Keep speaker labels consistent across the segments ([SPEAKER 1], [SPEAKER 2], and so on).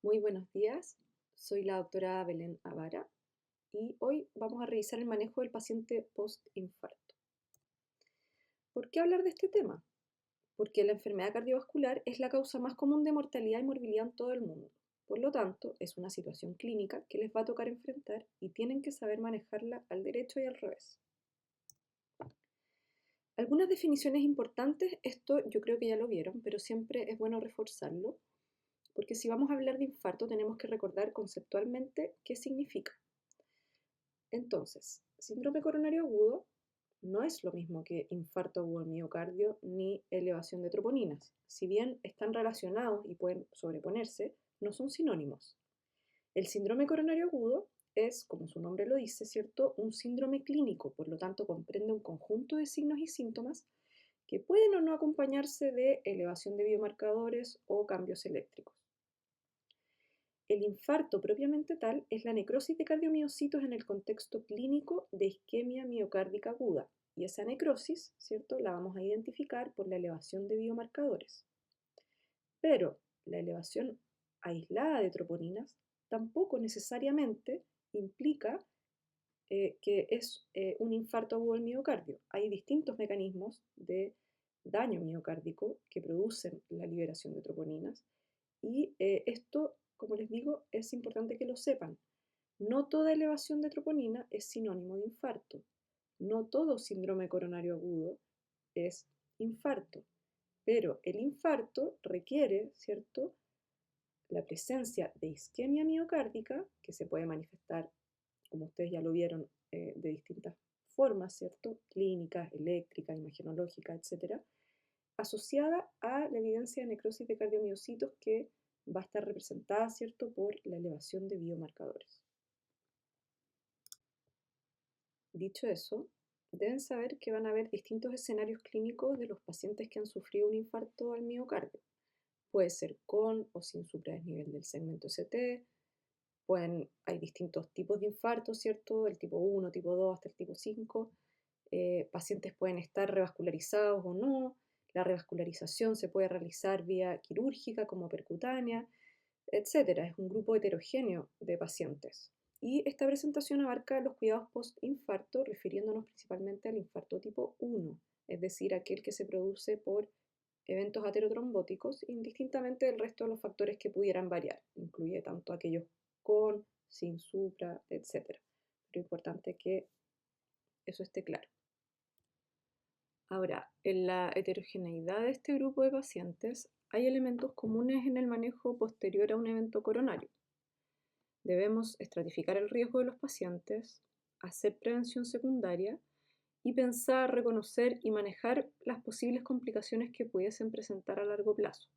[SPEAKER 1] Muy buenos días, soy la doctora Belén Avara y hoy vamos a revisar el manejo del paciente post-infarto. ¿Por qué hablar de este tema? Porque la enfermedad cardiovascular es la causa más común de mortalidad y morbilidad en todo el mundo. Por lo tanto, es una situación clínica que les va a tocar enfrentar y tienen que saber manejarla al derecho y al revés. Algunas definiciones importantes, esto yo creo que ya lo vieron, pero siempre es bueno reforzarlo, porque si vamos a hablar de infarto tenemos que recordar conceptualmente qué significa. Entonces, síndrome coronario agudo no es lo mismo que infarto agudo al miocardio ni elevación de troponinas. Si bien están relacionados y pueden sobreponerse, no son sinónimos. El síndrome coronario agudo es, como su nombre lo dice, ¿cierto?, un síndrome clínico, por lo tanto comprende un conjunto de signos y síntomas que pueden o no acompañarse de elevación de biomarcadores o cambios eléctricos. El infarto propiamente tal es la necrosis de cardiomiocitos en el contexto clínico de isquemia miocárdica aguda, y esa necrosis, ¿cierto?, la vamos a identificar por la elevación de biomarcadores. Pero la elevación aislada de troponinas tampoco necesariamente implica que es un infarto agudo del miocardio. Hay distintos mecanismos de daño miocárdico que producen la liberación de troponinas y esto, como les digo, es importante que lo sepan. No toda elevación de troponina es sinónimo de infarto. No todo síndrome coronario agudo es infarto. Pero el infarto requiere, ¿cierto?, la presencia de isquemia miocárdica, que se puede manifestar, como ustedes ya lo vieron, de distintas formas, ¿cierto?, clínicas, eléctricas, imagenológicas, etcétera, asociada a la evidencia de necrosis de cardiomiocitos que va a estar representada, ¿cierto?, por la elevación de biomarcadores. Dicho eso, deben saber que van a haber distintos escenarios clínicos de los pacientes que han sufrido un infarto al miocardio. Puede ser con o sin supradesnivel del segmento ST, hay distintos tipos de infartos, ¿cierto? El tipo 1, tipo 2 hasta el tipo 5. Pacientes pueden estar revascularizados o no. La revascularización se puede realizar vía quirúrgica como percutánea, etcétera. Es un grupo heterogéneo de pacientes. Y esta presentación abarca los cuidados post-infarto, refiriéndonos principalmente al infarto tipo 1, es decir, aquel que se produce por eventos aterotrombóticos, indistintamente del resto de los factores que pudieran variar. Incluye tanto aquellos con, sin supra, etcétera. Pero es importante que eso esté claro. Ahora, en la heterogeneidad de este grupo de pacientes hay elementos comunes en el manejo posterior a un evento coronario. Debemos estratificar el riesgo de los pacientes, hacer prevención secundaria y pensar, reconocer y manejar las posibles complicaciones que pudiesen presentar a largo plazo.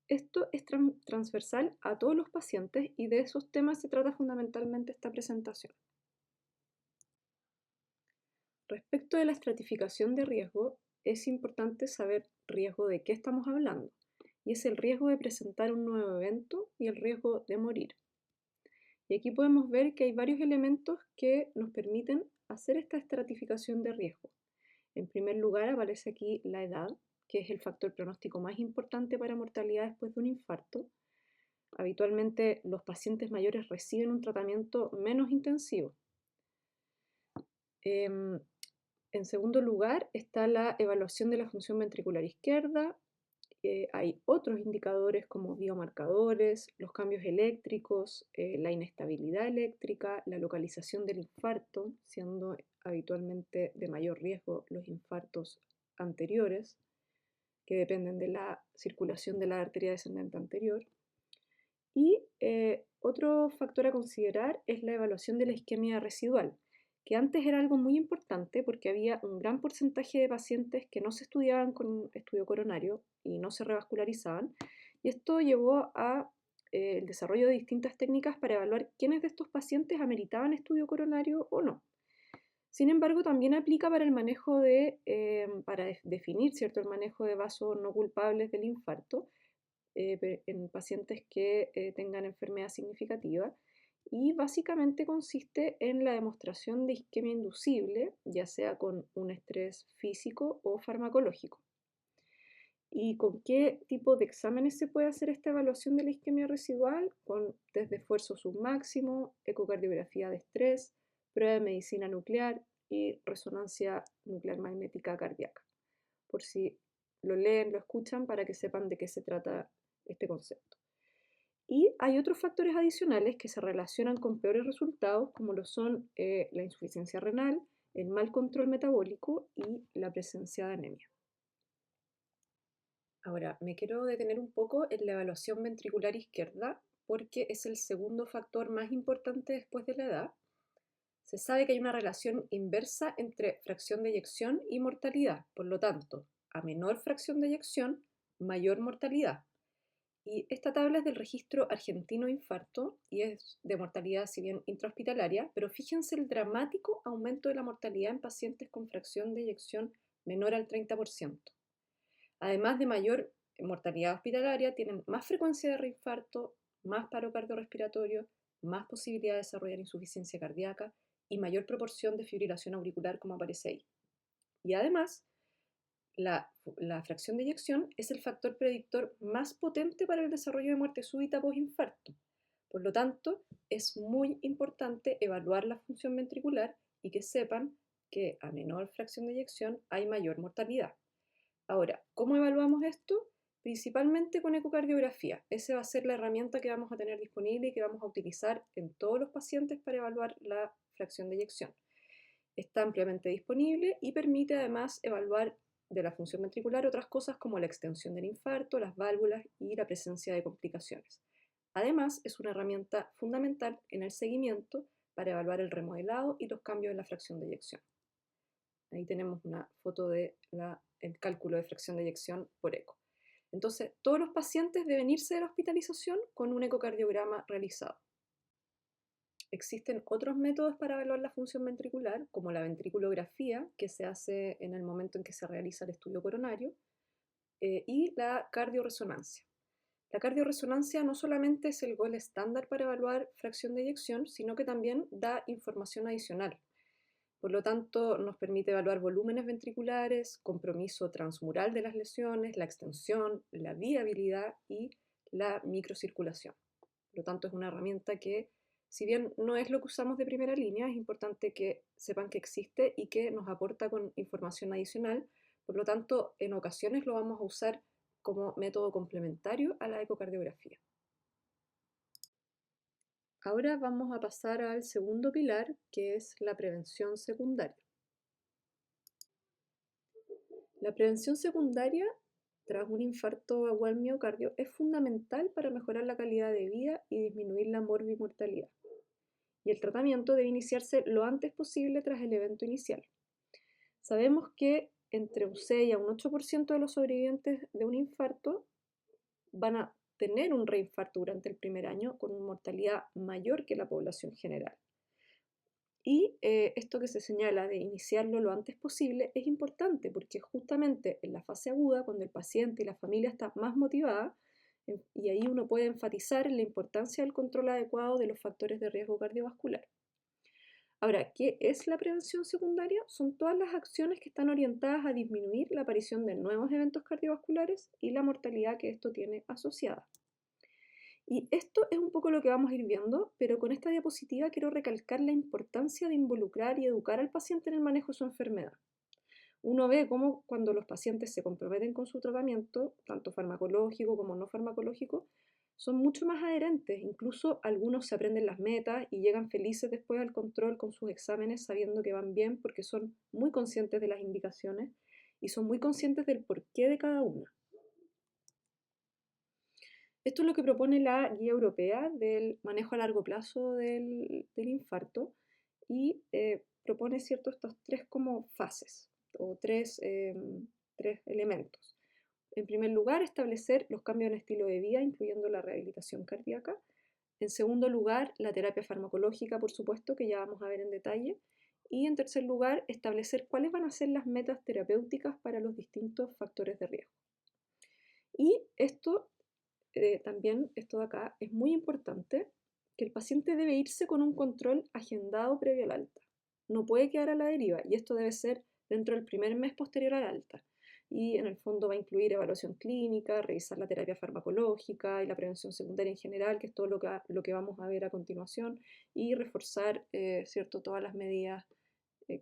[SPEAKER 1] Esto es transversal a todos los pacientes y de esos temas se trata fundamentalmente esta presentación. Respecto de la estratificación de riesgo, es importante saber riesgo de qué estamos hablando, y es el riesgo de presentar un nuevo evento y el riesgo de morir. Y aquí podemos ver que hay varios elementos que nos permiten hacer esta estratificación de riesgo. En primer lugar aparece aquí la edad, que es el factor pronóstico más importante para mortalidad después de un infarto. Habitualmente los pacientes mayores reciben un tratamiento menos intensivo. En segundo lugar está la evaluación de la función ventricular izquierda. Hay otros indicadores como biomarcadores, los cambios eléctricos, la inestabilidad eléctrica, la localización del infarto, siendo habitualmente de mayor riesgo los infartos anteriores, que dependen de la circulación de la arteria descendente anterior. Y otro factor a considerar es la evaluación de la isquemia residual, que antes era algo muy importante porque había un gran porcentaje de pacientes que no se estudiaban con estudio coronario y no se revascularizaban, y esto llevó a el desarrollo de distintas técnicas para evaluar quiénes de estos pacientes ameritaban estudio coronario o no. Sin embargo, también aplica para el manejo para definir, ¿cierto?, el manejo de vasos no culpables del infarto, en pacientes que tengan enfermedad significativa, y básicamente consiste en la demostración de isquemia inducible, ya sea con un estrés físico o farmacológico. ¿Y con qué tipo de exámenes se puede hacer esta evaluación de la isquemia residual? Con test de esfuerzo submáximo, ecocardiografía de estrés, prueba de medicina nuclear y resonancia nuclear magnética cardíaca. Por si lo leen, lo escuchan, para que sepan de qué se trata este concepto. Y hay otros factores adicionales que se relacionan con peores resultados, como lo son la insuficiencia renal, el mal control metabólico y la presencia de anemia. Ahora, me quiero detener un poco en la evaluación ventricular izquierda porque es el segundo factor más importante después de la edad. Se sabe que hay una relación inversa entre fracción de eyección y mortalidad. Por lo tanto, a menor fracción de eyección, mayor mortalidad. Y esta tabla es del registro argentino de infarto y es de mortalidad, si bien intrahospitalaria, pero fíjense el dramático aumento de la mortalidad en pacientes con fracción de eyección menor al 30%. Además de mayor mortalidad hospitalaria, tienen más frecuencia de reinfarto, más paro cardiorrespiratorio, más posibilidad de desarrollar insuficiencia cardíaca y mayor proporción de fibrilación auricular, como aparece ahí. Y además, la fracción de eyección es el factor predictor más potente para el desarrollo de muerte súbita postinfarto. Por lo tanto, es muy importante evaluar la función ventricular y que sepan que a menor fracción de eyección hay mayor mortalidad. Ahora, ¿cómo evaluamos esto? Principalmente con ecocardiografía. Esa va a ser la herramienta que vamos a tener disponible y que vamos a utilizar en todos los pacientes para evaluar la fracción de eyección. Está ampliamente disponible y permite además evaluar de la función ventricular otras cosas como la extensión del infarto, las válvulas y la presencia de complicaciones. Además, es una herramienta fundamental en el seguimiento para evaluar el remodelado y los cambios en la fracción de eyección. Ahí tenemos una foto del cálculo de fracción de eyección por eco. Entonces, todos los pacientes deben irse de la hospitalización con un ecocardiograma realizado. Existen otros métodos para evaluar la función ventricular, como la ventriculografía, que se hace en el momento en que se realiza el estudio coronario, y la cardioresonancia. La cardioresonancia no solamente es el gold estándar para evaluar fracción de eyección, sino que también da información adicional. Por lo tanto, nos permite evaluar volúmenes ventriculares, compromiso transmural de las lesiones, la extensión, la viabilidad y la microcirculación. Por lo tanto, es una herramienta que, si bien no es lo que usamos de primera línea, es importante que sepan que existe y que nos aporta con información adicional. Por lo tanto, en ocasiones lo vamos a usar como método complementario a la ecocardiografía. Ahora vamos a pasar al segundo pilar, que es la prevención secundaria. La prevención secundaria tras un infarto agudo al miocardio es fundamental para mejorar la calidad de vida y disminuir la morbimortalidad. Y el tratamiento debe iniciarse lo antes posible tras el evento inicial. Sabemos que entre un 6 a un 8% de los sobrevivientes de un infarto van a tener un reinfarto durante el primer año con una mortalidad mayor que la población general. Y esto que se señala de iniciarlo lo antes posible es importante porque justamente en la fase aguda, cuando el paciente y la familia están más motivadas, y ahí uno puede enfatizar en la importancia del control adecuado de los factores de riesgo cardiovascular. Ahora, ¿qué es la prevención secundaria? Son todas las acciones que están orientadas a disminuir la aparición de nuevos eventos cardiovasculares y la mortalidad que esto tiene asociada. Y esto es un poco lo que vamos a ir viendo, pero con esta diapositiva quiero recalcar la importancia de involucrar y educar al paciente en el manejo de su enfermedad. Uno ve cómo cuando los pacientes se comprometen con su tratamiento, tanto farmacológico como no farmacológico, son mucho más adherentes. Incluso algunos se aprenden las metas y llegan felices después al control con sus exámenes sabiendo que van bien porque son muy conscientes de las indicaciones y son muy conscientes del porqué de cada una. Esto es lo que propone la Guía Europea del Manejo a Largo Plazo del Infarto y propone estas tres como fases o tres elementos. En primer lugar, establecer los cambios en estilo de vida, incluyendo la rehabilitación cardíaca. En segundo lugar, la terapia farmacológica, por supuesto, que ya vamos a ver en detalle. Y en tercer lugar, establecer cuáles van a ser las metas terapéuticas para los distintos factores de riesgo. Y también esto de acá es muy importante, que el paciente debe irse con un control agendado previo al alta. No puede quedar a la deriva y esto debe ser dentro del primer mes posterior al alta. y en el fondo va a incluir evaluación clínica, revisar la terapia farmacológica y la prevención secundaria en general, que es todo lo que vamos a ver a continuación, y reforzar ¿cierto? Todas las medidas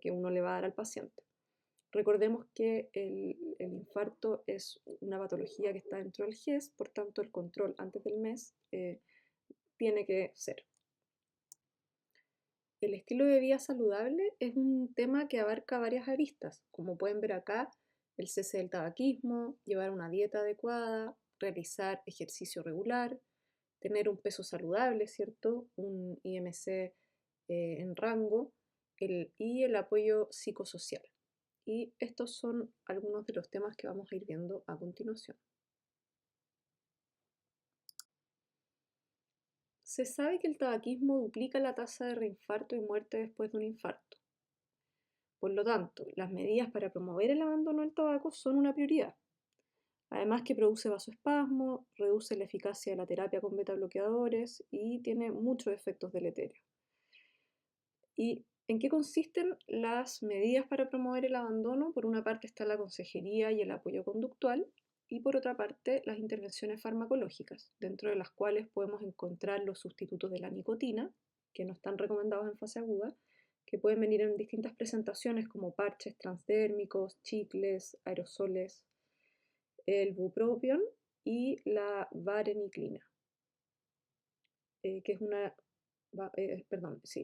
[SPEAKER 1] que uno le va a dar al paciente. Recordemos que el infarto es una patología que está dentro del GES, por tanto el control antes del mes tiene que ser. El estilo de vida saludable es un tema que abarca varias aristas, como pueden ver acá, el cese del tabaquismo, llevar una dieta adecuada, realizar ejercicio regular, tener un peso saludable, ¿cierto? Un IMC en rango y el apoyo psicosocial. Y estos son algunos de los temas que vamos a ir viendo a continuación. Se sabe que el tabaquismo duplica la tasa de reinfarto y muerte después de un infarto. Por lo tanto, las medidas para promover el abandono del tabaco son una prioridad. Además que produce vasoespasmo, reduce la eficacia de la terapia con beta bloqueadores y tiene muchos efectos deleterios. ¿Y en qué consisten las medidas para promover el abandono? Por una parte está la consejería y el apoyo conductual, y por otra parte las intervenciones farmacológicas, dentro de las cuales podemos encontrar los sustitutos de la nicotina, que no están recomendados en fase aguda, que pueden venir en distintas presentaciones como parches transdérmicos, chicles, aerosoles, el bupropion y la vareniclina, que es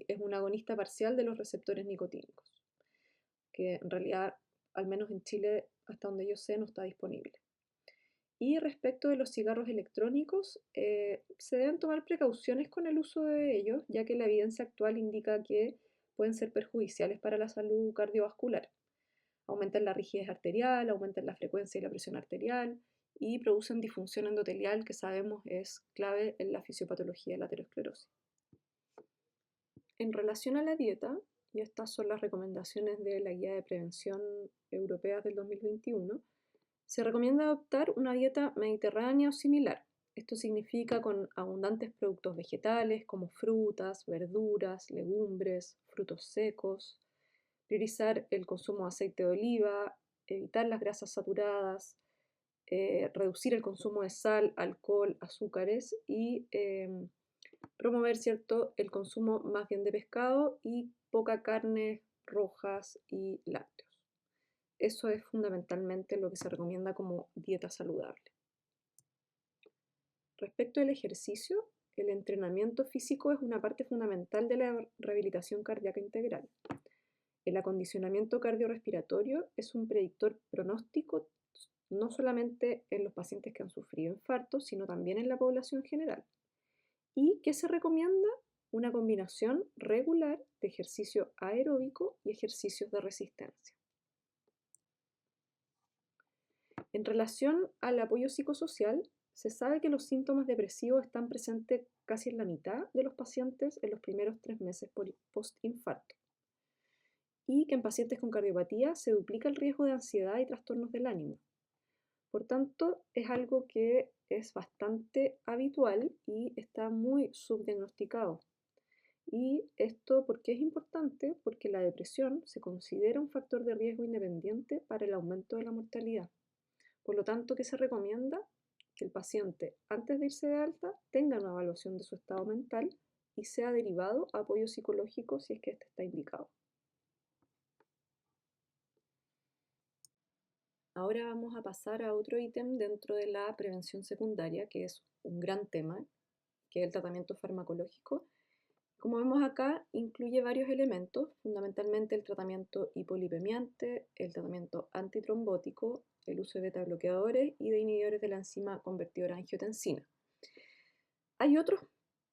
[SPEAKER 1] es un agonista parcial de los receptores nicotínicos, que en realidad, al menos en Chile, hasta donde yo sé, no está disponible. Y respecto de los cigarros electrónicos, se deben tomar precauciones con el uso de ellos, ya que la evidencia actual indica que pueden ser perjudiciales para la salud cardiovascular. Aumentan la rigidez arterial, aumentan la frecuencia y la presión arterial y producen disfunción endotelial, que sabemos es clave en la fisiopatología de la aterosclerosis. En relación a la dieta, y estas son las recomendaciones de la Guía de Prevención Europea del 2021, se recomienda adoptar una dieta mediterránea o similar. Esto significa con abundantes productos vegetales como frutas, verduras, legumbres, frutos secos, priorizar el consumo de aceite de oliva, evitar las grasas saturadas, reducir el consumo de sal, alcohol, azúcares y promover, ¿cierto?, el consumo más bien de pescado y poca carne rojas y lácteos. Eso es fundamentalmente lo que se recomienda como dieta saludable. Respecto al ejercicio, el entrenamiento físico es una parte fundamental de la rehabilitación cardíaca integral. El acondicionamiento cardiorrespiratorio es un predictor pronóstico no solamente en los pacientes que han sufrido infartos, sino también en la población general. ¿Y qué se recomienda? Una combinación regular de ejercicio aeróbico y ejercicios de resistencia. En relación al apoyo psicosocial, se sabe que los síntomas depresivos están presentes casi en la mitad de los pacientes en los primeros 3 meses post-infarto, y que en pacientes con cardiopatía se duplica el riesgo de ansiedad y trastornos del ánimo. Por tanto, es algo que es bastante habitual y está muy subdiagnosticado. Y esto, ¿por qué es importante? Porque la depresión se considera un factor de riesgo independiente para el aumento de la mortalidad. Por lo tanto, ¿qué se recomienda? Que el paciente, antes de irse de alta, tenga una evaluación de su estado mental y sea derivado a apoyo psicológico si es que este está indicado. Ahora vamos a pasar a otro ítem dentro de la prevención secundaria, que es un gran tema, que es el tratamiento farmacológico. Como vemos acá, incluye varios elementos, fundamentalmente el tratamiento hipolipemiante, el tratamiento antitrombótico, el uso de beta bloqueadores y de inhibidores de la enzima convertidora de angiotensina. Hay otros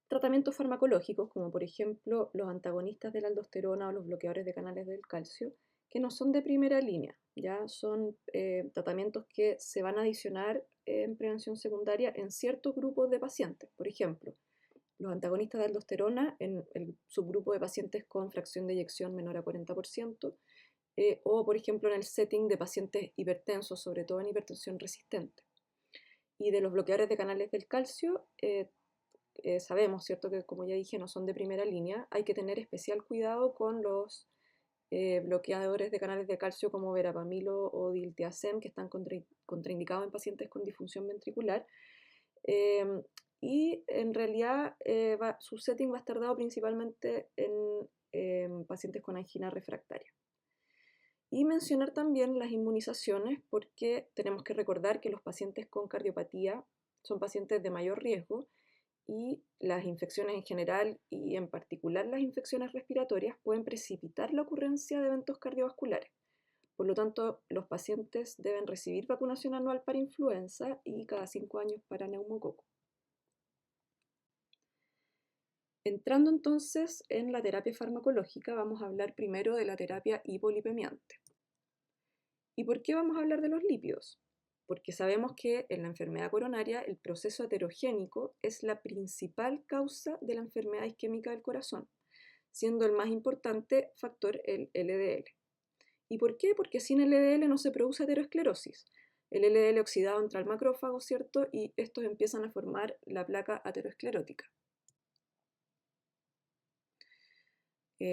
[SPEAKER 1] tratamientos farmacológicos, como por ejemplo los antagonistas de la aldosterona o los bloqueadores de canales del calcio, que no son de primera línea, ya son tratamientos que se van a adicionar en prevención secundaria en ciertos grupos de pacientes. Por ejemplo, los antagonistas de aldosterona en el subgrupo de pacientes con fracción de eyección menor a 40%, o por ejemplo en el setting de pacientes hipertensos, sobre todo en hipertensión resistente. Y de los bloqueadores de canales del calcio, sabemos, ¿cierto?, que como ya dije no son de primera línea, hay que tener especial cuidado con los bloqueadores de canales de calcio como verapamilo o diltiazem, que están contraindicados en pacientes con disfunción ventricular. Y en realidad su setting va a estar dado principalmente en pacientes con angina refractaria. Y mencionar también las inmunizaciones, porque tenemos que recordar que los pacientes con cardiopatía son pacientes de mayor riesgo y las infecciones en general y en particular las infecciones respiratorias pueden precipitar la ocurrencia de eventos cardiovasculares. Por lo tanto, los pacientes deben recibir vacunación anual para influenza y cada 5 años para neumococo. Entrando entonces en la terapia farmacológica, vamos a hablar primero de la terapia hipolipemiante. ¿Y por qué vamos a hablar de los lípidos? Porque sabemos que en la enfermedad coronaria el proceso aterogénico es la principal causa de la enfermedad isquémica del corazón, siendo el más importante factor el LDL. ¿Y por qué? Porque sin LDL no se produce aterosclerosis. El LDL oxidado entra al macrófago, ¿cierto? Y estos empiezan a formar la placa aterosclerótica.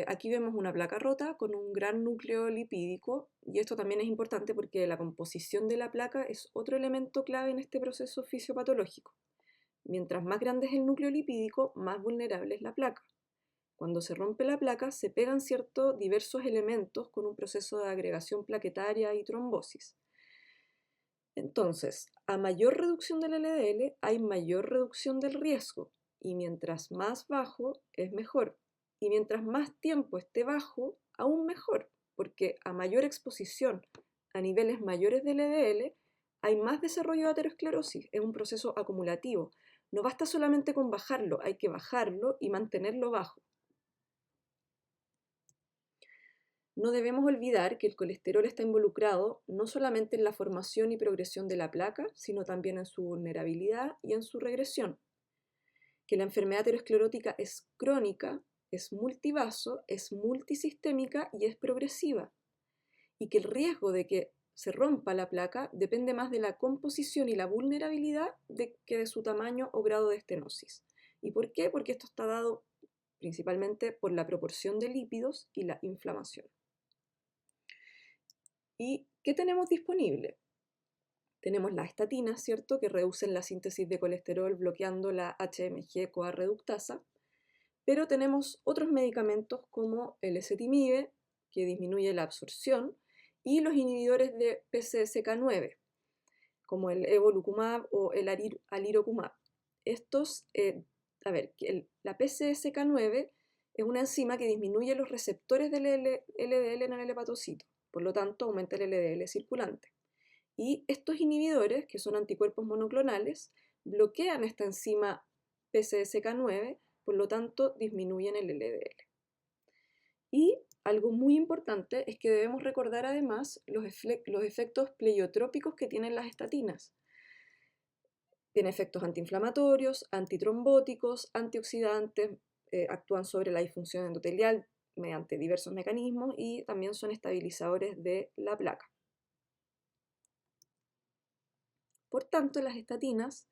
[SPEAKER 1] Aquí vemos una placa rota con un gran núcleo lipídico y esto también es importante porque la composición de la placa es otro elemento clave en este proceso fisiopatológico. Mientras más grande es el núcleo lipídico, más vulnerable es la placa. Cuando se rompe la placa, se pegan diversos elementos con un proceso de agregación plaquetaria y trombosis. Entonces, a mayor reducción del LDL, hay mayor reducción del riesgo y mientras más bajo es mejor. Y mientras más tiempo esté bajo, aún mejor, porque a mayor exposición a niveles mayores de LDL, hay más desarrollo de aterosclerosis, es un proceso acumulativo. No basta solamente con bajarlo, hay que bajarlo y mantenerlo bajo. No debemos olvidar que el colesterol está involucrado no solamente en la formación y progresión de la placa, sino también en su vulnerabilidad y en su regresión. Que la enfermedad aterosclerótica es crónica, es multivaso, es multisistémica y es progresiva. Y que el riesgo de que se rompa la placa depende más de la composición y la vulnerabilidad que de su tamaño o grado de estenosis. ¿Y por qué? Porque esto está dado principalmente por la proporción de lípidos y la inflamación. ¿Y qué tenemos disponible? Tenemos las estatinas, ¿cierto?, que reducen la síntesis de colesterol bloqueando la HMG-CoA reductasa, pero tenemos otros medicamentos como el ezetimibe, que disminuye la absorción, y los inhibidores de PCSK9, como el evolocumab o el alirocumab. Estos, la PCSK9 es una enzima que disminuye los receptores del LDL en el hepatocito, por lo tanto aumenta el LDL circulante. Y estos inhibidores, que son anticuerpos monoclonales, bloquean esta enzima PCSK9, por lo tanto disminuyen el LDL. Y algo muy importante es que debemos recordar además los efectos pleiotrópicos que tienen las estatinas. Tienen efectos antiinflamatorios, antitrombóticos, antioxidantes, actúan sobre la disfunción endotelial mediante diversos mecanismos y también son estabilizadores de la placa. Por tanto, las estatinas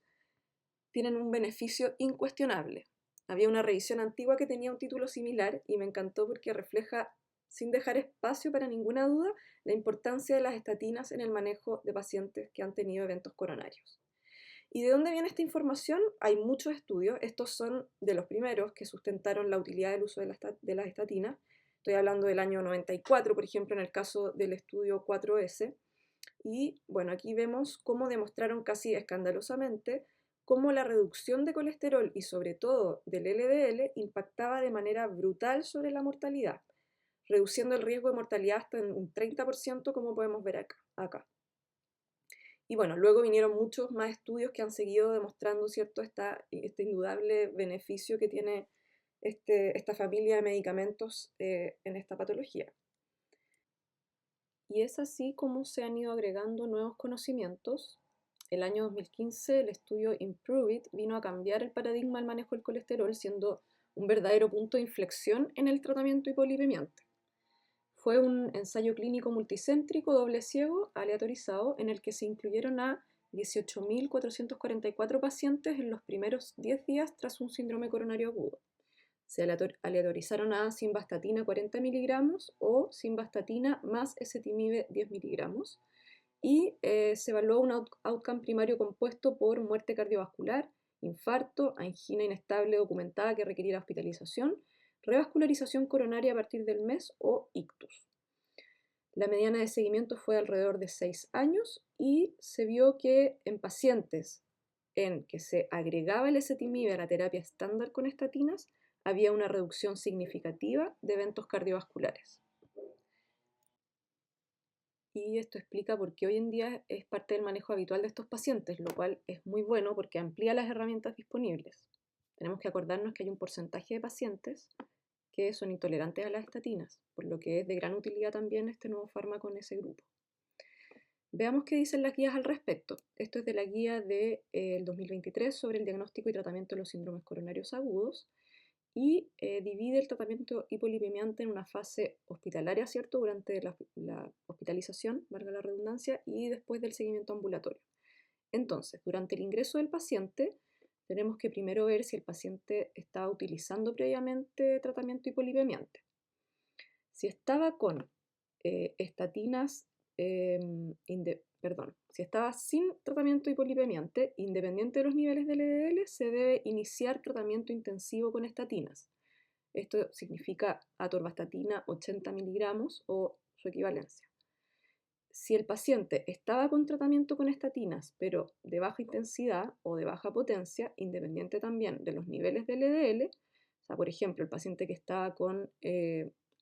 [SPEAKER 1] tienen un beneficio incuestionable. Había una revisión antigua que tenía un título similar y me encantó porque refleja, sin dejar espacio para ninguna duda, la importancia de las estatinas en el manejo de pacientes que han tenido eventos coronarios. ¿Y de dónde viene esta información? Hay muchos estudios, estos son de los primeros que sustentaron la utilidad del uso de las estatinas. Estoy hablando del año 94, por ejemplo, en el caso del estudio 4S. Y bueno, aquí vemos cómo demostraron casi escandalosamente cómo la reducción de colesterol y sobre todo del LDL impactaba de manera brutal sobre la mortalidad, reduciendo el riesgo de mortalidad hasta en un 30%, como podemos ver acá. Y bueno, luego vinieron muchos más estudios que han seguido demostrando, ¿cierto?, este indudable beneficio que tiene esta familia de medicamentos en esta patología. Y es así como se han ido agregando nuevos conocimientos. El año 2015 el estudio Improve It vino a cambiar el paradigma del manejo del colesterol, siendo un verdadero punto de inflexión en el tratamiento hipolipemiante. Fue un ensayo clínico multicéntrico, doble ciego, aleatorizado, en el que se incluyeron a 18.444 pacientes en los primeros 10 días tras un síndrome coronario agudo. Se aleatorizaron a simvastatina 40 miligramos o simvastatina más ezetimibe 10 miligramos y se evaluó un outcome primario compuesto por muerte cardiovascular, infarto, angina inestable documentada que requiriera hospitalización, revascularización coronaria a partir del mes o ictus. La mediana de seguimiento fue alrededor de 6 años y se vio que en pacientes en que se agregaba el ezetimibe a la terapia estándar con estatinas, había una reducción significativa de eventos cardiovasculares. Y esto explica por qué hoy en día es parte del manejo habitual de estos pacientes, lo cual es muy bueno porque amplía las herramientas disponibles. Tenemos que acordarnos que hay un porcentaje de pacientes que son intolerantes a las estatinas, por lo que es de gran utilidad también este nuevo fármaco en ese grupo. Veamos qué dicen las guías al respecto. Esto es de la guía del 2023 sobre el diagnóstico y tratamiento de los síndromes coronarios agudos y divide el tratamiento hipolipemiante en una fase hospitalaria, ¿cierto? Durante la hospitalización, valga la redundancia, y después del seguimiento ambulatorio. Entonces, durante el ingreso del paciente, tenemos que primero ver si el paciente estaba utilizando previamente tratamiento hipolipemiante. Si estaba con estatinas, si estaba sin tratamiento hipolipemiante, independiente de los niveles de LDL, se debe iniciar tratamiento intensivo con estatinas. Esto significa atorvastatina 80 miligramos o su equivalencia. Si el paciente estaba con tratamiento con estatinas, pero de baja intensidad o de baja potencia, independiente también de los niveles de LDL, o sea, por ejemplo, el paciente que estaba con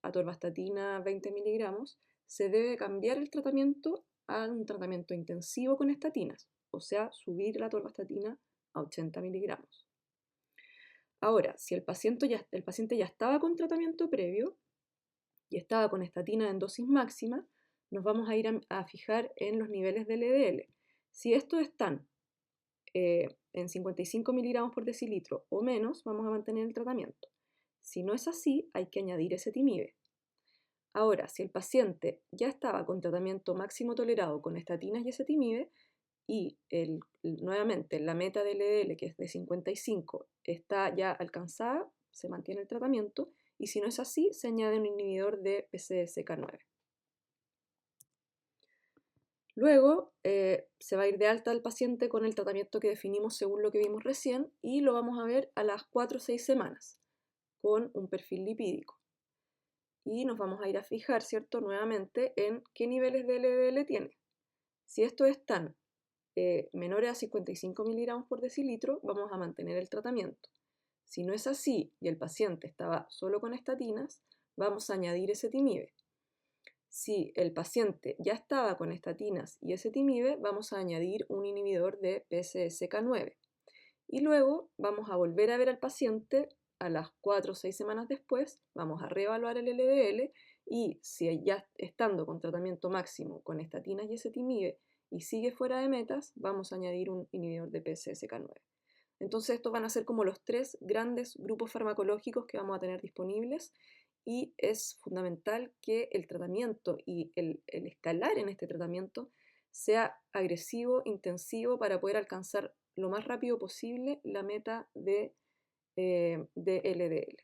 [SPEAKER 1] atorvastatina 20 miligramos, se debe cambiar el tratamiento a un tratamiento intensivo con estatinas, o sea, subir la atorvastatina a 80 miligramos. Ahora, si el paciente ya estaba con tratamiento previo y estaba con estatina en dosis máxima, nos vamos a ir a fijar en los niveles de LDL. Si estos están en 55 miligramos por decilitro o menos, vamos a mantener el tratamiento. Si no es así, hay que añadir ezetimibe. Ahora, si el paciente ya estaba con tratamiento máximo tolerado con estatinas y ezetimibe y nuevamente la meta de LDL, que es de 55, está ya alcanzada, se mantiene el tratamiento, y si no es así, se añade un inhibidor de PCSK9. Luego se va a ir de alta al paciente con el tratamiento que definimos según lo que vimos recién y lo vamos a ver a las 4 o 6 semanas con un perfil lipídico. Y nos vamos a ir a fijar, ¿cierto?, nuevamente en qué niveles de LDL tiene. Si estos están menores a 55 miligramos por decilitro, vamos a mantener el tratamiento. Si no es así y el paciente estaba solo con estatinas, vamos a añadir ezetimibe. Si el paciente ya estaba con estatinas y ezetimibe, vamos a añadir un inhibidor de PCSK9. Y luego vamos a volver a ver al paciente a las 4 o 6 semanas después, vamos a reevaluar el LDL y si ya estando con tratamiento máximo con estatinas y ezetimibe y sigue fuera de metas, vamos a añadir un inhibidor de PCSK9. Entonces estos van a ser como los 3 grandes grupos farmacológicos que vamos a tener disponibles y es fundamental que el tratamiento y el escalar en este tratamiento sea agresivo, intensivo, para poder alcanzar lo más rápido posible la meta de LDL.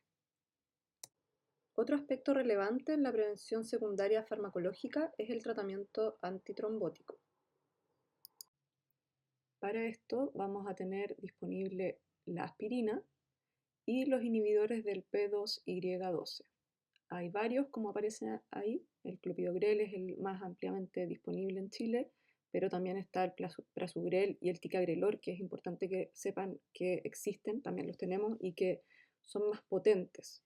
[SPEAKER 1] Otro aspecto relevante en la prevención secundaria farmacológica es el tratamiento antitrombótico. Para esto vamos a tener disponible la aspirina y los inhibidores del P2Y12. Hay varios, como aparece ahí. El clopidogrel es el más ampliamente disponible en Chile, pero también está el prasugrel y el ticagrelor, que es importante que sepan que existen, también los tenemos y que son más potentes.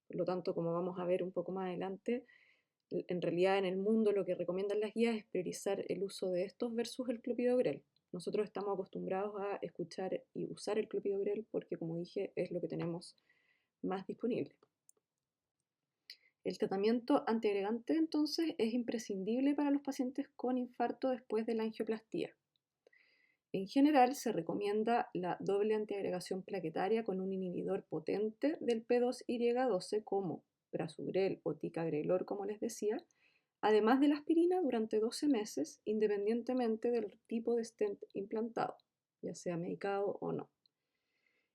[SPEAKER 1] Por lo tanto, como vamos a ver un poco más adelante, en realidad en el mundo lo que recomiendan las guías es priorizar el uso de estos versus el clopidogrel. Nosotros estamos acostumbrados a escuchar y usar el clopidogrel porque, como dije, es lo que tenemos más disponible. El tratamiento antiagregante, entonces, es imprescindible para los pacientes con infarto después de la angioplastía. En general, se recomienda la doble antiagregación plaquetaria con un inhibidor potente del P2Y12 como prasugrel o ticagrelor, como les decía, además de la aspirina durante 12 meses, independientemente del tipo de stent implantado, ya sea medicado o no.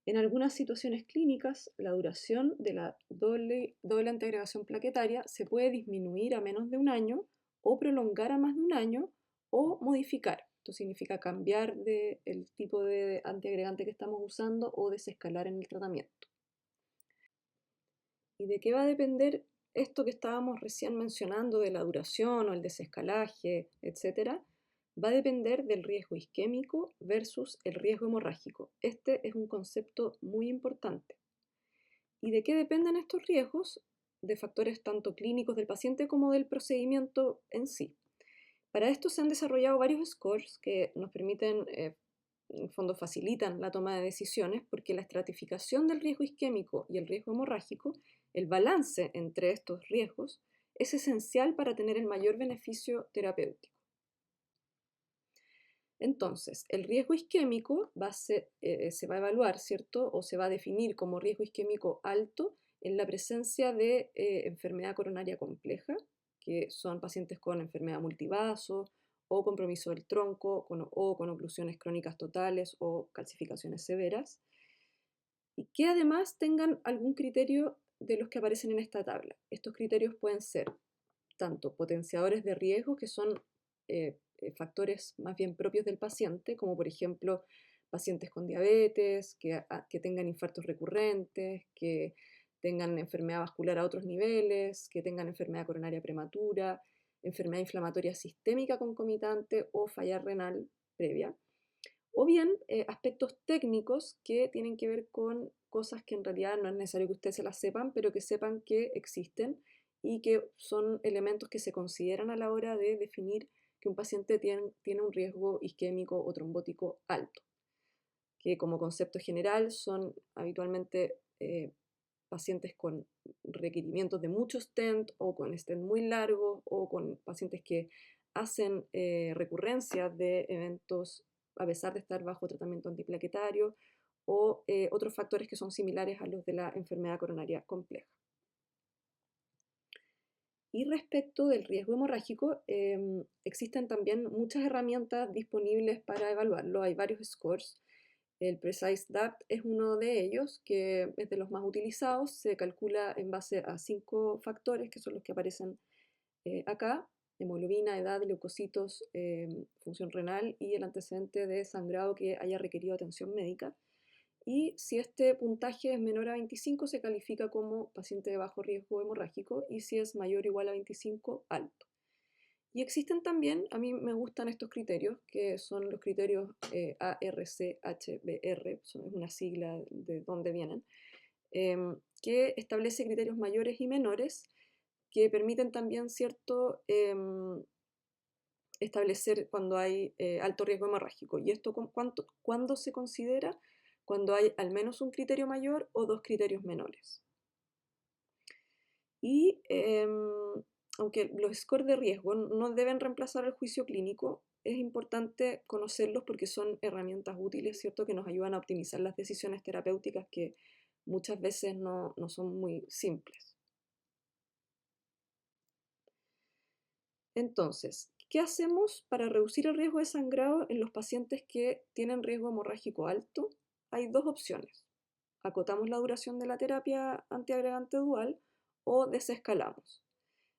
[SPEAKER 1] En algunas situaciones clínicas, la duración de la doble antiagregación plaquetaria se puede disminuir a menos de un año o prolongar a más de un año o modificar. Esto significa cambiar el tipo de antiagregante que estamos usando o desescalar en el tratamiento. ¿Y de qué va a depender esto que estábamos recién mencionando de la duración o el desescalaje, etcétera? Va a depender del riesgo isquémico versus el riesgo hemorrágico. Este es un concepto muy importante. ¿Y de qué dependen estos riesgos? De factores tanto clínicos del paciente como del procedimiento en sí. Para esto se han desarrollado varios scores que nos permiten, en el fondo facilitan la toma de decisiones porque la estratificación del riesgo isquémico y el riesgo hemorrágico, el balance entre estos riesgos, es esencial para tener el mayor beneficio terapéutico. Entonces, el riesgo isquémico se va a evaluar, ¿cierto? O se va a definir como riesgo isquémico alto en la presencia de enfermedad coronaria compleja, que son pacientes con enfermedad multivaso o compromiso del tronco o con oclusiones crónicas totales o calcificaciones severas, y que además tengan algún criterio de los que aparecen en esta tabla. Estos criterios pueden ser tanto potenciadores de riesgo, que son factores más bien propios del paciente, como por ejemplo pacientes con diabetes, que tengan infartos recurrentes, que tengan enfermedad vascular a otros niveles, que tengan enfermedad coronaria prematura, enfermedad inflamatoria sistémica concomitante o falla renal previa. O bien aspectos técnicos que tienen que ver con cosas que en realidad no es necesario que ustedes se las sepan, pero que sepan que existen y que son elementos que se consideran a la hora de definir que un paciente tiene un riesgo isquémico o trombótico alto, que como concepto general son habitualmente pacientes con requerimientos de muchos stent o con stent muy largos o con pacientes que hacen recurrencias de eventos a pesar de estar bajo tratamiento antiplaquetario o otros factores que son similares a los de la enfermedad coronaria compleja. Y respecto del riesgo hemorrágico, existen también muchas herramientas disponibles para evaluarlo. Hay varios scores. El Precise DAPT es uno de ellos, que es de los más utilizados. Se calcula en base a 5 factores, que son los que aparecen acá: hemoglobina, edad, leucocitos, función renal y el antecedente de sangrado que haya requerido atención médica. Y si este puntaje es menor a 25, se califica como paciente de bajo riesgo hemorrágico, y si es mayor o igual a 25, alto. Y existen también, a mí me gustan estos criterios, que son los criterios ARCHBR, es una sigla de dónde vienen, que establece criterios mayores y menores, que permiten también establecer cuando hay alto riesgo hemorrágico. ¿Y esto cuándo se considera? Cuando hay al menos un criterio mayor o dos criterios menores. Y aunque los scores de riesgo no deben reemplazar el juicio clínico, es importante conocerlos porque son herramientas útiles, ¿cierto?, que nos ayudan a optimizar las decisiones terapéuticas que muchas veces no son muy simples. Entonces, ¿qué hacemos para reducir el riesgo de sangrado en los pacientes que tienen riesgo hemorrágico alto? Hay dos opciones: acotamos la duración de la terapia antiagregante dual o desescalamos.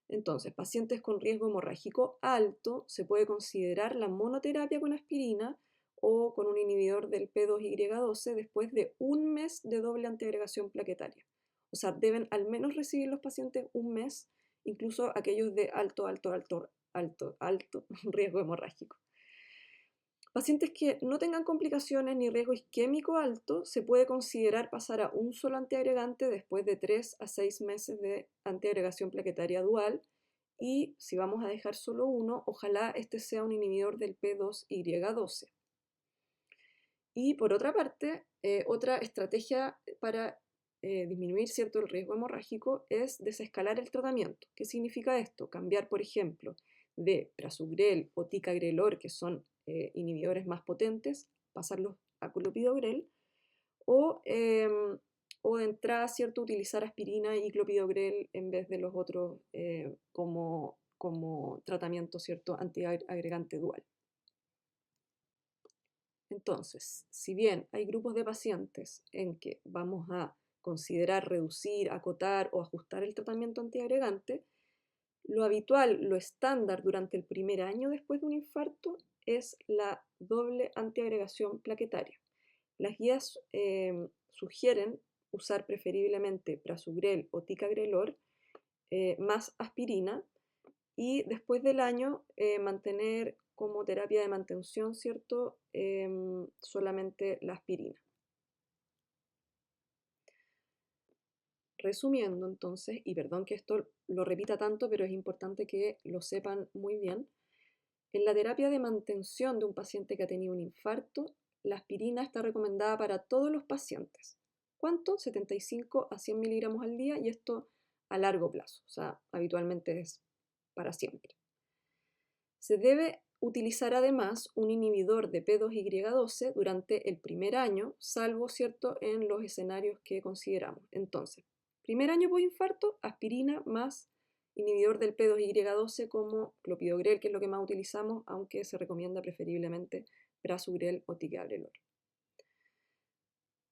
[SPEAKER 1] Entonces, pacientes con riesgo hemorrágico alto, se puede considerar la monoterapia con aspirina o con un inhibidor del P2Y12 después de un mes de doble antiagregación plaquetaria. O sea, deben al menos recibir los pacientes un mes, incluso aquellos de alto riesgo hemorrágico. Pacientes que no tengan complicaciones ni riesgo isquémico alto, se puede considerar pasar a un solo antiagregante después de 3 a 6 meses de antiagregación plaquetaria dual. Y si vamos a dejar solo uno, ojalá este sea un inhibidor del P2Y12. Y por otra parte, otra estrategia para disminuir, ¿cierto?, el riesgo hemorrágico es desescalar el tratamiento. ¿Qué significa esto? Cambiar, por ejemplo, de prasugrel o ticagrelor, que son inhibidores más potentes, pasarlos a clopidogrel, o de entrada, ¿cierto?, utilizar aspirina y clopidogrel en vez de los otros como tratamiento, ¿cierto?, antiagregante dual. Entonces, si bien hay grupos de pacientes en que vamos a considerar reducir, acotar o ajustar el tratamiento antiagregante, lo habitual, lo estándar durante el primer año después de un infarto es la doble antiagregación plaquetaria. Las guías sugieren usar preferiblemente prasugrel o ticagrelor más aspirina y después del año mantener como terapia de mantención, ¿cierto? Solamente la aspirina. Resumiendo entonces, y perdón que esto lo repita tanto, pero es importante que lo sepan muy bien, en la terapia de mantención de un paciente que ha tenido un infarto, la aspirina está recomendada para todos los pacientes. ¿Cuánto? 75 a 100 miligramos al día y esto a largo plazo, o sea, habitualmente es para siempre. Se debe utilizar además un inhibidor de P2Y12 durante el primer año, salvo, ¿cierto?, en los escenarios que consideramos. Entonces, primer año postinfarto, aspirina más inhibidor del P2Y12 como clopidogrel, que es lo que más utilizamos, aunque se recomienda preferiblemente prasugrel o ticagrelor.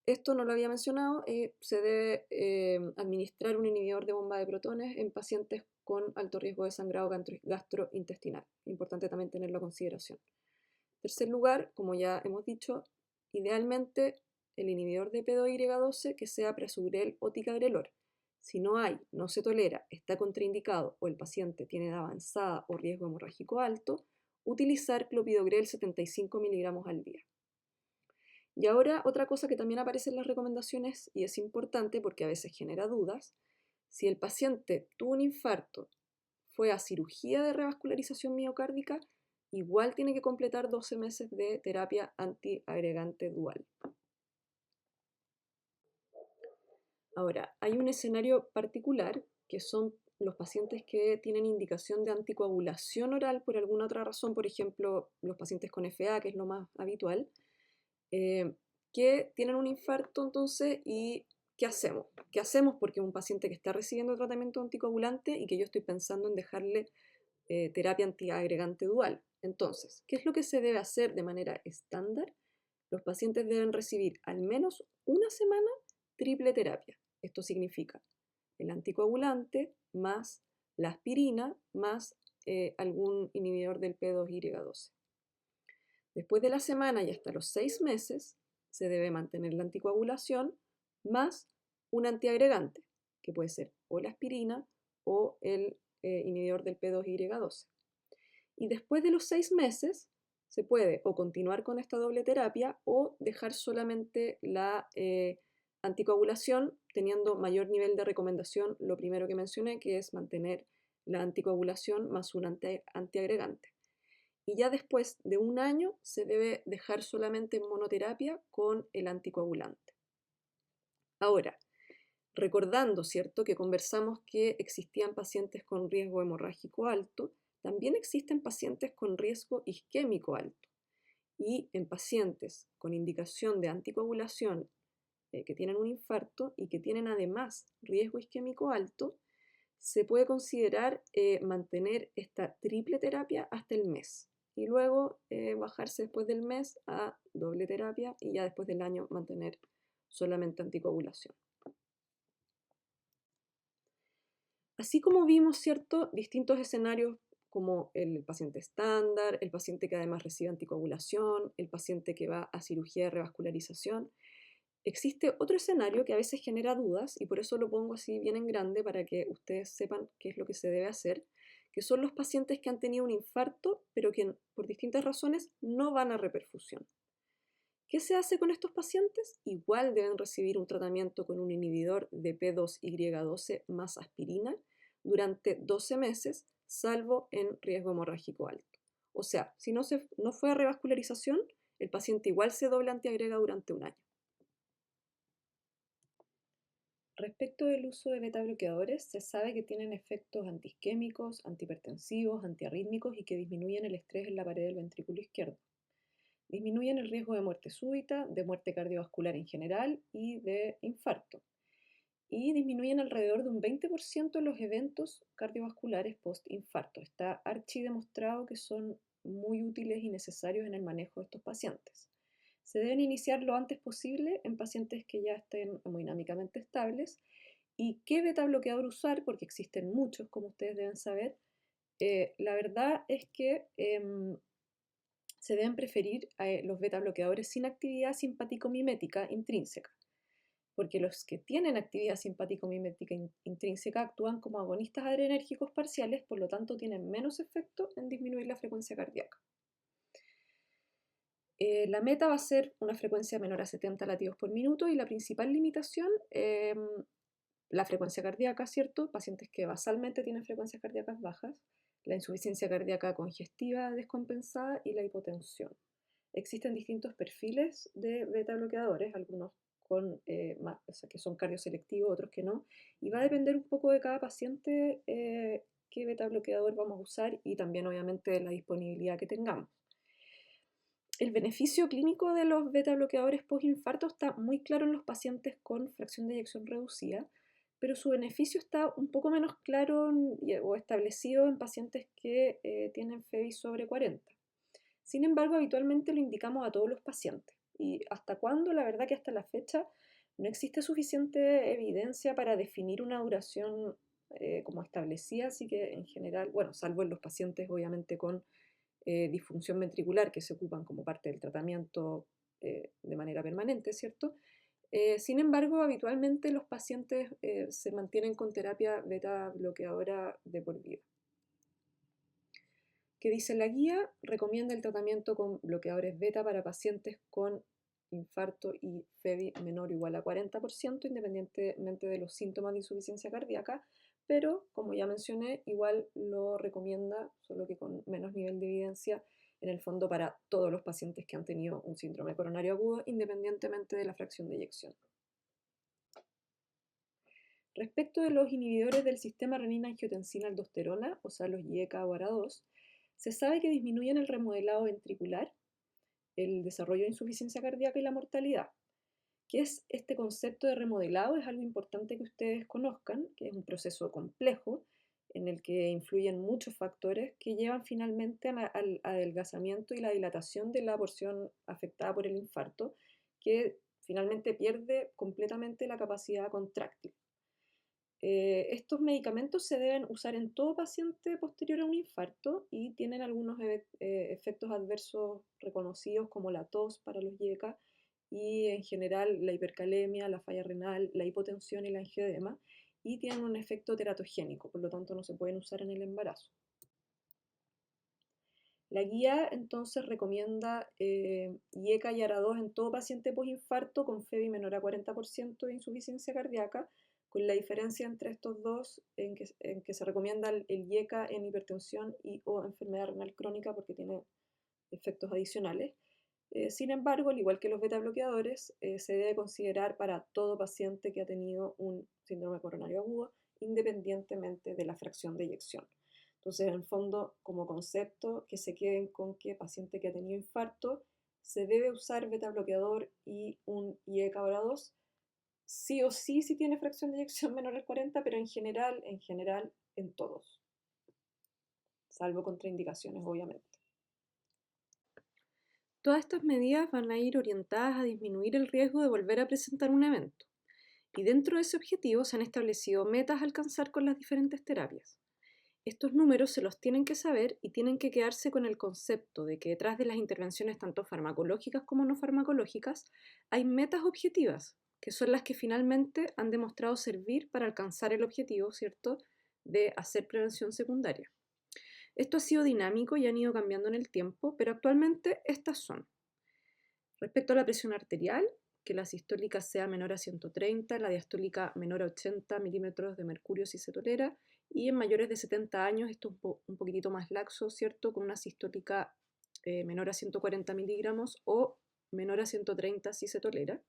[SPEAKER 1] Esto no lo había mencionado, se debe administrar un inhibidor de bomba de protones en pacientes con alto riesgo de sangrado gastrointestinal. Importante también tenerlo a consideración. En tercer lugar, como ya hemos dicho, idealmente el inhibidor de P2Y12 que sea prasugrel o ticagrelor. Si no hay, no se tolera, está contraindicado o el paciente tiene edad avanzada o riesgo hemorrágico alto, utilizar clopidogrel 75 miligramos al día. Y ahora otra cosa que también aparece en las recomendaciones y es importante porque a veces genera dudas, si el paciente tuvo un infarto, fue a cirugía de revascularización miocárdica, igual tiene que completar 12 meses de terapia antiagregante dual. Ahora, hay un escenario particular que son los pacientes que tienen indicación de anticoagulación oral por alguna otra razón, por ejemplo, los pacientes con FA, que es lo más habitual, que tienen un infarto entonces y ¿qué hacemos? ¿Qué hacemos? Porque es un paciente que está recibiendo tratamiento anticoagulante y que yo estoy pensando en dejarle terapia antiagregante dual. Entonces, ¿qué es lo que se debe hacer de manera estándar? Los pacientes deben recibir al menos una semana triple terapia. Esto significa el anticoagulante más la aspirina más algún inhibidor del P2Y12. Después de la semana y hasta los 6 meses se debe mantener la anticoagulación más un antiagregante, que puede ser o la aspirina o el inhibidor del P2Y12. Y después de los 6 meses se puede o continuar con esta doble terapia o dejar solamente la anticoagulación teniendo mayor nivel de recomendación, lo primero que mencioné, que es mantener la anticoagulación más un antiagregante. Y ya después de un año se debe dejar solamente monoterapia con el anticoagulante. Ahora, recordando, ¿cierto?, que conversamos que existían pacientes con riesgo hemorrágico alto, también existen pacientes con riesgo isquémico alto. Y en pacientes con indicación de anticoagulación que tienen un infarto y que tienen además riesgo isquémico alto, se puede considerar mantener esta triple terapia hasta el mes y luego bajarse después del mes a doble terapia y ya después del año mantener solamente anticoagulación. Así como vimos, ¿cierto?, distintos escenarios como el paciente estándar, el paciente que además recibe anticoagulación, el paciente que va a cirugía de revascularización, existe otro escenario que a veces genera dudas y por eso lo pongo así bien en grande para que ustedes sepan qué es lo que se debe hacer, que son los pacientes que han tenido un infarto pero que por distintas razones no van a reperfusión. ¿Qué se hace con estos pacientes? Igual deben recibir un tratamiento con un inhibidor de P2Y12 más aspirina durante 12 meses, salvo en riesgo hemorrágico alto. O sea, si no fue a revascularización, el paciente igual se doble antiagrega durante un año. Respecto del uso de betabloqueadores, se sabe que tienen efectos antiisquémicos, antihipertensivos, antiarrítmicos y que disminuyen el estrés en la pared del ventrículo izquierdo. Disminuyen el riesgo de muerte súbita, de muerte cardiovascular en general y de infarto. Y disminuyen alrededor de un 20% los eventos cardiovasculares post-infarto. Está archidemostrado que son muy útiles y necesarios en el manejo de estos pacientes. Se deben iniciar lo antes posible en pacientes que ya estén hemodinámicamente estables. ¿Y qué beta bloqueador usar? Porque existen muchos, como ustedes deben saber. La verdad es que se deben preferir los beta bloqueadores sin actividad simpático-mimética intrínseca, porque los que tienen actividad simpático-mimética intrínseca actúan como agonistas adrenérgicos parciales, por lo tanto tienen menos efecto en disminuir la frecuencia cardíaca. La meta va a ser una frecuencia menor a 70 latidos por minuto y la principal limitación, la frecuencia cardíaca, ¿cierto? Pacientes que basalmente tienen frecuencias cardíacas bajas, la insuficiencia cardíaca congestiva descompensada y la hipotensión. Existen distintos perfiles de beta bloqueadores, algunos con, o sea, que son cardioselectivos, otros que no, y va a depender un poco de cada paciente qué beta bloqueador vamos a usar y también obviamente de la disponibilidad que tengamos. El beneficio clínico de los beta bloqueadores postinfarto está muy claro en los pacientes con fracción de eyección reducida, pero su beneficio está un poco menos claro o establecido en pacientes que tienen FEBI sobre 40. Sin embargo, habitualmente lo indicamos a todos los pacientes. ¿Y hasta cuándo? La verdad que hasta la fecha no existe suficiente evidencia para definir una duración como establecida, así que en general, bueno, salvo en los pacientes obviamente con disfunción ventricular que se ocupan como parte del tratamiento de manera permanente, ¿cierto? Sin embargo, habitualmente los pacientes se mantienen con terapia beta bloqueadora de por vida. ¿Qué dice la guía? Recomienda el tratamiento con bloqueadores beta para pacientes con infarto y FEBI menor o igual a 40%, independientemente de los síntomas de insuficiencia cardíaca, pero como ya mencioné, igual lo recomienda, solo que con menos nivel de evidencia, en el fondo para todos los pacientes que han tenido un síndrome coronario agudo, independientemente de la fracción de eyección. Respecto de los inhibidores del sistema renina-angiotensina-aldosterona, o sea, los IECA o ARA2, se sabe que disminuyen el remodelado ventricular, el desarrollo de insuficiencia cardíaca y la mortalidad. ¿Qué es este concepto de remodelado? Es algo importante que ustedes conozcan, que es un proceso complejo en el que influyen muchos factores que llevan finalmente al adelgazamiento y la dilatación de la porción afectada por el infarto, que finalmente pierde completamente la capacidad contráctil. Estos medicamentos se deben usar en todo paciente posterior a un infarto y tienen algunos efectos adversos reconocidos como la tos para los IECA y en general la hipercalemia, la falla renal, la hipotensión y la angioedema, y tienen un efecto teratogénico, por lo tanto no se pueden usar en el embarazo. La guía entonces recomienda IECA y ARA2 en todo paciente postinfarto con FEBI menor a 40% de insuficiencia cardíaca, con la diferencia entre estos dos en que se recomienda el IECA en hipertensión y o enfermedad renal crónica porque tiene efectos adicionales. Sin embargo, al igual que los beta bloqueadores, se debe considerar para todo paciente que ha tenido un síndrome coronario agudo, independientemente de la fracción de eyección. Entonces, en el fondo, como concepto, que se queden con que paciente que ha tenido infarto se debe usar beta bloqueador y un IECA ahora 2, sí o sí si tiene fracción de eyección menor al 40, pero en general, en todos, salvo contraindicaciones, obviamente. Todas estas medidas van a ir orientadas a disminuir el riesgo de volver a presentar un evento. Y dentro de ese objetivo se han establecido metas a alcanzar con las diferentes terapias. Estos números se los tienen que saber y tienen que quedarse con el concepto de que detrás de las intervenciones tanto farmacológicas como no farmacológicas hay metas objetivas, que son las que finalmente han demostrado servir para alcanzar el objetivo, ¿cierto?, de hacer prevención secundaria. Esto ha sido dinámico y han ido cambiando en el tiempo, pero actualmente estas son. Respecto a la presión arterial, que la sistólica sea menor a 130, la diastólica menor a 80 milímetros de mercurio si se tolera, y en mayores de 70 años esto es un poquitito más laxo, ¿cierto? Con una sistólica menor a 140 miligramos o menor a 130 si se tolera.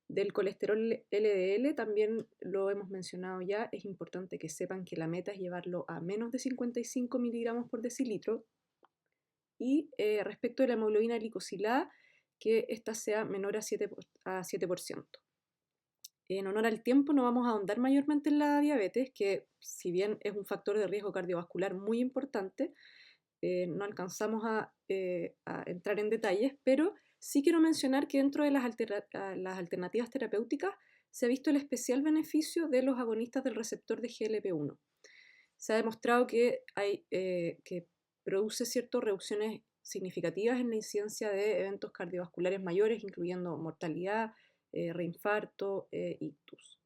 [SPEAKER 1] Del colesterol LDL también lo hemos mencionado ya, es importante que sepan que la meta es llevarlo a menos de 55 miligramos por decilitro. Y respecto de la hemoglobina glicosilada, que ésta sea menor a 7%. En honor al tiempo no vamos a ahondar mayormente en la diabetes, que si bien es un factor de riesgo cardiovascular muy importante, no alcanzamos a entrar en detalles, pero Sí quiero mencionar que dentro de las alternativas terapéuticas se ha visto el especial beneficio de los agonistas del receptor de GLP-1. Se ha demostrado que produce ciertas reducciones significativas en la incidencia de eventos cardiovasculares mayores, incluyendo mortalidad, reinfarto, ictus.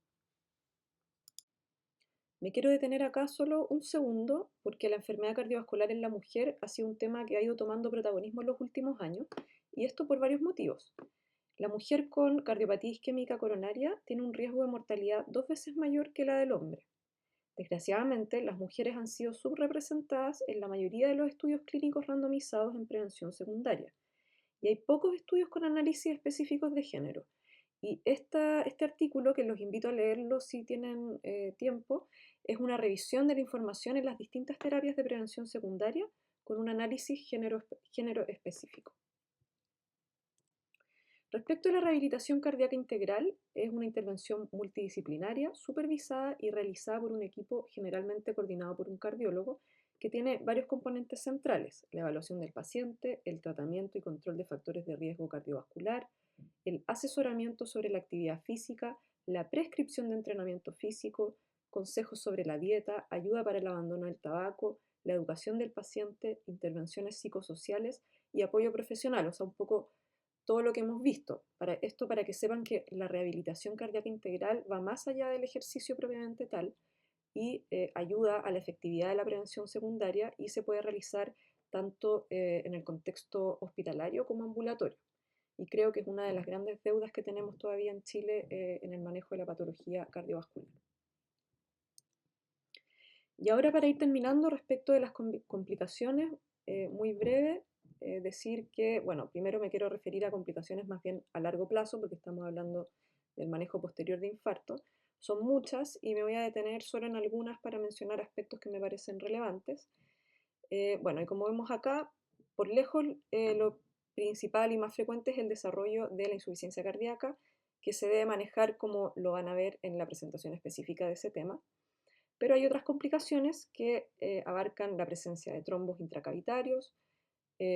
[SPEAKER 1] Me quiero detener acá solo un segundo porque la enfermedad cardiovascular en la mujer ha sido un tema que ha ido tomando protagonismo en los últimos años, y esto por varios motivos. La mujer con cardiopatía isquémica coronaria tiene un riesgo de mortalidad 2 veces mayor que la del hombre. Desgraciadamente, las mujeres han sido subrepresentadas en la mayoría de los estudios clínicos randomizados en prevención secundaria, y hay pocos estudios con análisis específicos de género. Y este artículo, que los invito a leerlo si tienen tiempo, es una revisión de la información en las distintas terapias de prevención secundaria con un análisis género específico. Respecto a la rehabilitación cardíaca integral, es una intervención multidisciplinaria, supervisada y realizada por un equipo generalmente coordinado por un cardiólogo, que tiene varios componentes centrales: la evaluación del paciente, el tratamiento y control de factores de riesgo cardiovascular, el asesoramiento sobre la actividad física, la prescripción de entrenamiento físico, consejos sobre la dieta, ayuda para el abandono del tabaco, la educación del paciente, intervenciones psicosociales y apoyo profesional, o sea, un poco todo lo que hemos visto. Para que sepan que la rehabilitación cardíaca integral va más allá del ejercicio propiamente tal y ayuda a la efectividad de la prevención secundaria, y se puede realizar tanto en el contexto hospitalario como ambulatorio. Y creo que es una de las grandes deudas que tenemos todavía en Chile en el manejo de la patología cardiovascular. Y ahora, para ir terminando, respecto de las complicaciones, muy breve, decir que, bueno, primero me quiero referir a complicaciones más bien a largo plazo, porque estamos hablando del manejo posterior de infarto. Son muchas y me voy a detener solo en algunas para mencionar aspectos que me parecen relevantes. Bueno, y como vemos acá, por lejos lo principal y más frecuente es el desarrollo de la insuficiencia cardíaca, que se debe manejar como lo van a ver en la presentación específica de ese tema. Pero hay otras complicaciones que abarcan la presencia de trombos intracavitarios,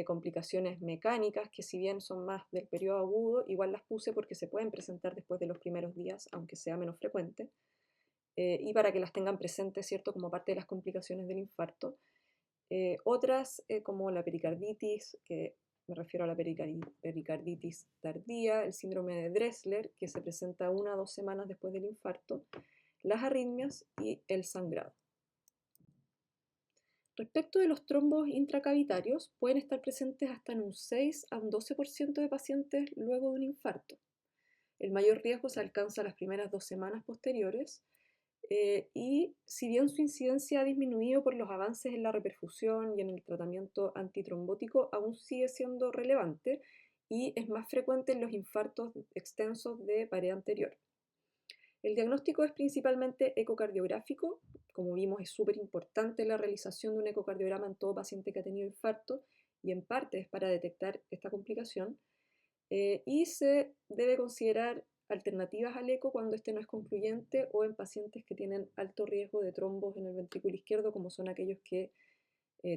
[SPEAKER 1] complicaciones mecánicas, que si bien son más del periodo agudo, igual las puse porque se pueden presentar después de los primeros días, aunque sea menos frecuente, y para que las tengan presentes, ¿cierto?, como parte de las complicaciones del infarto. Otras, como la pericarditis, que me refiero a la pericarditis tardía, el síndrome de Dressler, que se presenta 1 a 2 semanas después del infarto, las arritmias y el sangrado. Respecto de los trombos intracavitarios, pueden estar presentes hasta en un 6 a un 12% de pacientes luego de un infarto. El mayor riesgo se alcanza las primeras 2 semanas posteriores, y si bien su incidencia ha disminuido por los avances en la reperfusión y en el tratamiento antitrombótico, aún sigue siendo relevante y es más frecuente en los infartos extensos de pared anterior. El diagnóstico es principalmente ecocardiográfico. Como vimos, es súper importante la realización de un ecocardiograma en todo paciente que ha tenido infarto, y en parte es para detectar esta complicación. Y se debe considerar alternativas al eco cuando este no es concluyente, o en pacientes que tienen alto riesgo de trombos en el ventrículo izquierdo, como son aquellos que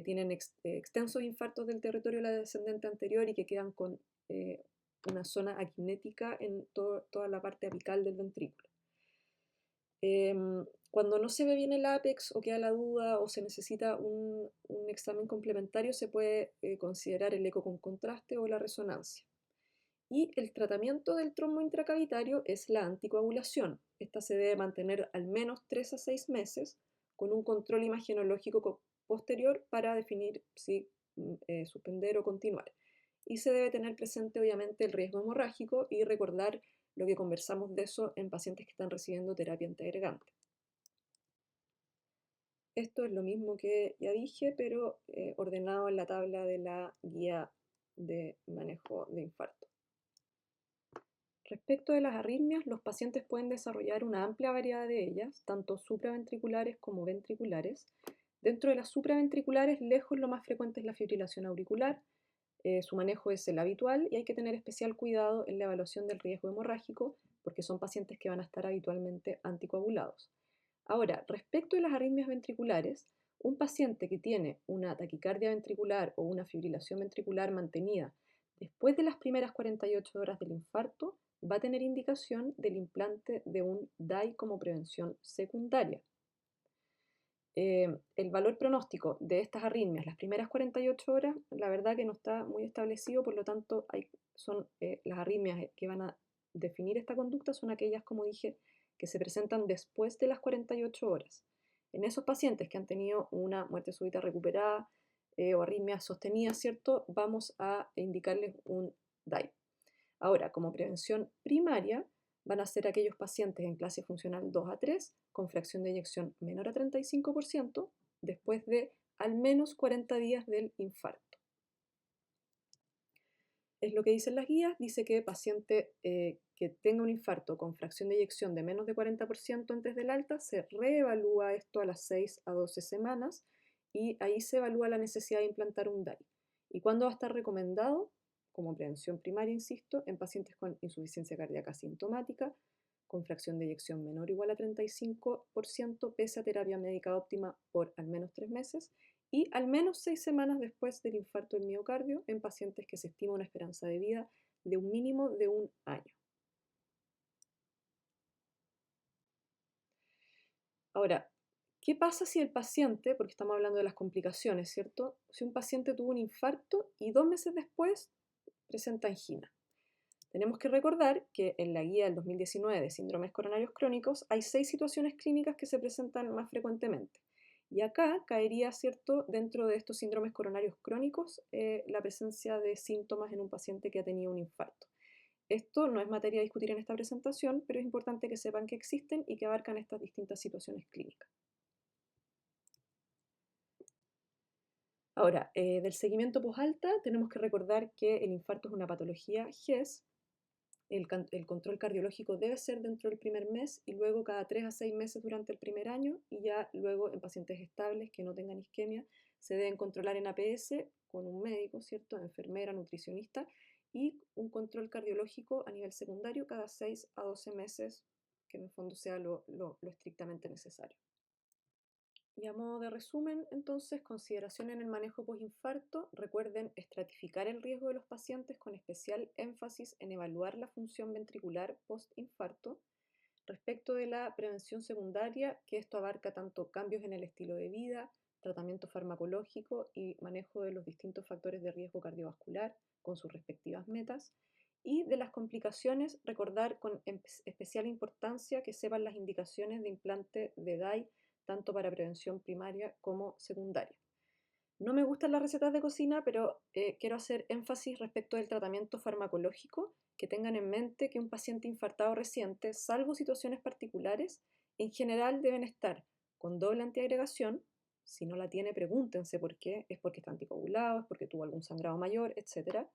[SPEAKER 1] tienen extensos infartos del territorio de la descendente anterior y que quedan con una zona aquinética en toda la parte apical del ventrículo. Cuando no se ve bien el ápex o queda la duda o se necesita un examen complementario, se puede considerar el eco con contraste o la resonancia. Y el tratamiento del trombo intracavitario es la anticoagulación. Esta se debe mantener al menos 3 a 6 meses con un control imagenológico posterior para definir si suspender o continuar. Y se debe tener presente, obviamente, el riesgo hemorrágico y recordar lo que conversamos de eso en pacientes que están recibiendo terapia antiagregante. Esto es lo mismo que ya dije, pero ordenado en la tabla de la guía de manejo de infarto. Respecto de las arritmias, los pacientes pueden desarrollar una amplia variedad de ellas, tanto supraventriculares como ventriculares. Dentro de las supraventriculares, lejos lo más frecuente es la fibrilación auricular. Su manejo es el habitual y hay que tener especial cuidado en la evaluación del riesgo hemorrágico, porque son pacientes que van a estar habitualmente anticoagulados. Ahora, respecto de las arritmias ventriculares, un paciente que tiene una taquicardia ventricular o una fibrilación ventricular mantenida, Después de las primeras 48 horas del infarto, va a tener indicación del implante de un DAI como prevención secundaria. El valor pronóstico de estas arritmias, las primeras 48 horas, la verdad que no está muy establecido, por lo tanto, las arritmias que van a definir esta conducta son aquellas, como dije, que se presentan después de las 48 horas. En esos pacientes que han tenido una muerte súbita recuperada o arritmias sostenidas, ¿cierto? Vamos a indicarles un DAI. Ahora, como prevención primaria, van a ser aquellos pacientes en clase funcional 2 a 3 con fracción de eyección menor a 35% después de al menos 40 días del infarto. Es lo que dicen las guías, dice que paciente que tenga un infarto con fracción de eyección de menos de 40% antes del alta, se reevalúa esto a las 6 a 12 semanas y ahí se evalúa la necesidad de implantar un DAI. ¿Y cuándo va a estar recomendado? Como prevención primaria, insisto, en pacientes con insuficiencia cardíaca asintomática, con fracción de eyección menor o igual a 35%, pese a terapia médica óptima por al menos 3 meses, y al menos 6 semanas después del infarto del miocardio en pacientes que se estima una esperanza de vida de un mínimo de 1 año. Ahora, ¿qué pasa si el paciente, porque estamos hablando de las complicaciones, ¿cierto? Si un paciente tuvo un infarto y 2 meses después presenta angina. Tenemos que recordar que en la guía del 2019 de síndromes coronarios crónicos hay 6 situaciones clínicas que se presentan más frecuentemente. Y acá caería, ¿cierto?, dentro de estos síndromes coronarios crónicos, la presencia de síntomas en un paciente que ha tenido un infarto. Esto no es materia a discutir en esta presentación, pero es importante que sepan que existen y que abarcan estas distintas situaciones clínicas. Ahora, del seguimiento posalta, tenemos que recordar que el infarto es una patología GES. El control cardiológico debe ser dentro del primer mes y luego cada 3 a 6 meses durante el primer año, y ya luego en pacientes estables que no tengan isquemia se deben controlar en APS con un médico, ¿cierto? Enfermera, nutricionista, y un control cardiológico a nivel secundario cada 6 a 12 meses, que en el fondo sea lo estrictamente necesario. Y a modo de resumen, entonces, consideración en el manejo postinfarto. Recuerden estratificar el riesgo de los pacientes con especial énfasis en evaluar la función ventricular postinfarto. Respecto de la prevención secundaria, que esto abarca tanto cambios en el estilo de vida, tratamiento farmacológico y manejo de los distintos factores de riesgo cardiovascular con sus respectivas metas. Y de las complicaciones, recordar con especial importancia que sepan las indicaciones de implante de DAI tanto para prevención primaria como secundaria. No me gustan las recetas de cocina, pero quiero hacer énfasis respecto del tratamiento farmacológico, que tengan en mente que un paciente infartado reciente, salvo situaciones particulares, en general deben estar con doble antiagregación. Si no la tiene, pregúntense por qué. Es porque está anticoagulado, es porque tuvo algún sangrado mayor, etc.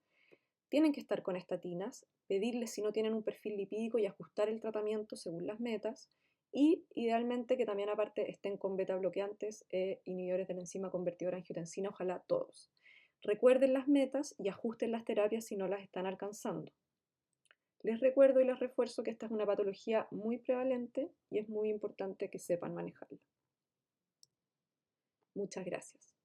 [SPEAKER 1] Tienen que estar con estatinas, pedirles si no tienen un perfil lipídico y ajustar el tratamiento según las metas. Y idealmente que también aparte estén con beta bloqueantes e inhibidores de la enzima convertidora de angiotensina, ojalá todos. Recuerden las metas y ajusten las terapias si no las están alcanzando. Les recuerdo y les refuerzo que esta es una patología muy prevalente y es muy importante que sepan manejarla. Muchas gracias.